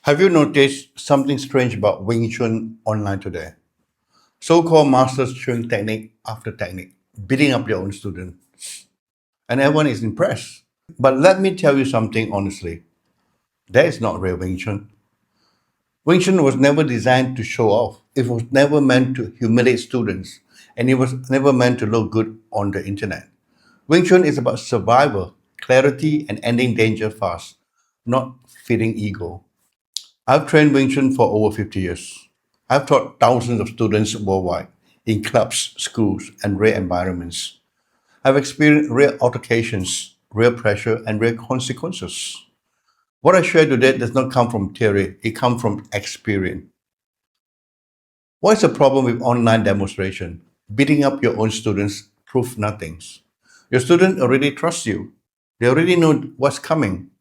Have you noticed something strange about Wing Chun online today? So-called masters showing technique after technique, beating up their own student, and everyone is impressed. But let me tell you something honestly. That is not real Wing Chun. Wing Chun was never designed to show off. It was never meant to humiliate students, and it was never meant to look good on the internet. Wing Chun is about survival, clarity, and ending danger fast, not feeding ego. I've trained Wing Chun for over 50 years. I've taught thousands of students worldwide in clubs, schools, and rare environments. I've experienced real altercations, real pressure, and real consequences. What I share today does not come from theory, it comes from experience. What's the problem with online demonstration? Beating up your own students proves nothing. Your student already trusts you. They already know what's coming.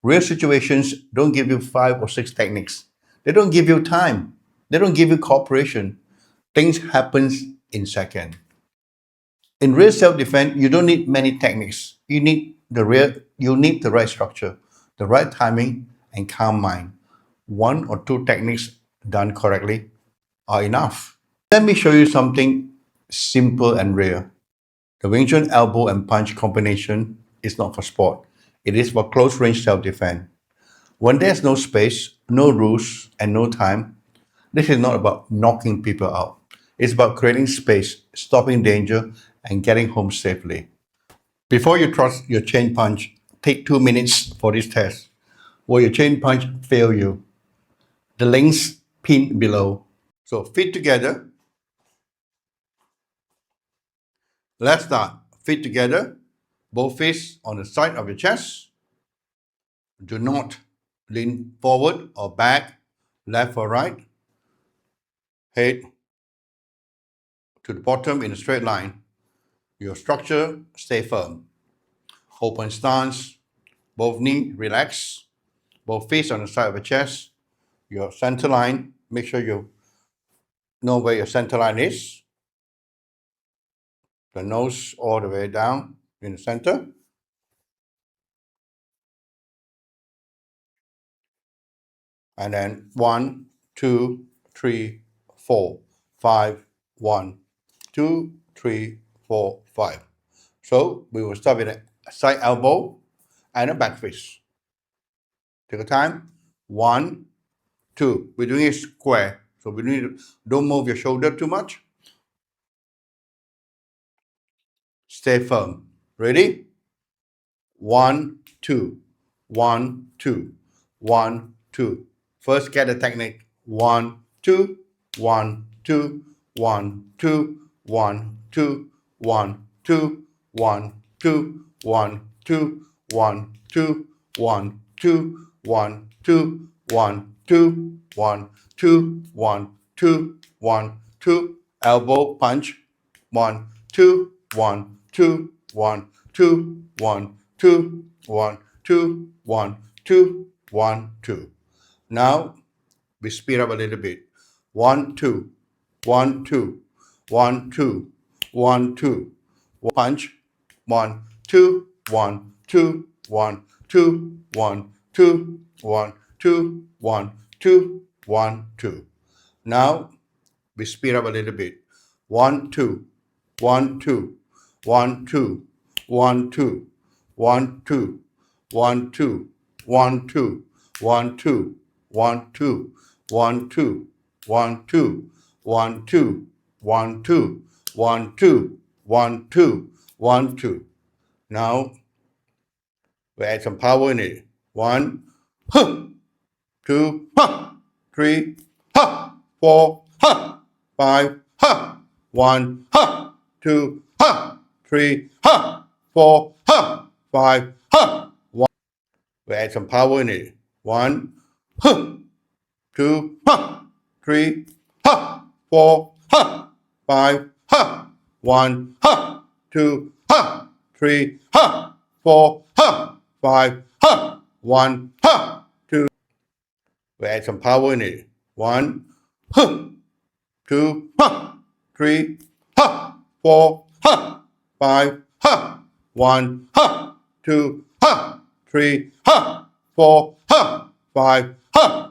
Real situations don't give you five or six techniques. They don't give you time. They don't give you cooperation. Things happens in second. In real self-defense, you don't need many techniques. You need the right structure, the right timing, and calm mind. One or two techniques done correctly are enough. Let me show you something simple and rare. The Wing Chun elbow and punch combination is not for sport. It is for close range self-defense. When there's no space, no rules, and no time, this is not about knocking people out. It's about creating space, stopping danger, and getting home safely. Before you trust your chain punch, take 2 minutes for this test. Will your chain punch fail you? The links pinned below. So feet together. Let's start. Feet together. Both fists on the side of your chest. Do not lean forward or back, left or right. Head to the bottom in a straight line. Your structure stay firm. Open stance, both knee relax, both fists on the side of the chest. Your center line, make sure you know where your center line is. The nose all the way down in the center. And then 1, 2, 3, 4, 5, 1, 2, 3, 4, 5. So we will start with a side elbow and a back fist. Take a time. 1, 2. We're doing it square. So we need to, don't move your shoulder too much. Stay firm. Ready? 1, 2. 1, 2. 1, 2. First get the technique. 1, 2. 1, 2. 1, 2. 1, 2. 1, 2. 1, 2. 1, 2. 1, 2. 1, 2. 1, 2. 1, 2. 1, 2. 1, 2. 1, 2. Elbow punch. 1, 2. 1, 2. 1, 2. 1, 2. 1, 2. 1, 2. 1, 2. Now we speed up a little bit. 1, 2. 1, 2. 1, 2. 1, 2. Punch. 1, 2. 1, 2. 1, 2. 1, 2. 1, 2. 1, 2. 1, 2. Now we speed up a little bit. 1, 2. 1, 2. 1, 2. 1, 2. 1, 2. 1, 2. 1, 2. 1, 2. 1, 2. 1, 2. 1, 2. 1, 2. 1, 2. 1, 2. 1, 2. 1, 2. Now we add some power in it. 1, huh, 2, huh, 3, huh, 4, huh, 5, huh, 1, huh, 2, huh, 3, huh, 4, huh, 5, huh, 1. We add some power in it. 1, huh, 2, huh, 3, huh, 4, huh, 5, huh, 1, huh, 2, huh, 3, huh, 4, huh, 5, huh, 1, huh, 2. We add some power in it. 1, huh, 2, huh, 3, huh, 4, huh, 5, huh, 1, huh, 2, huh, 3, huh, 4, huh, 5, huh.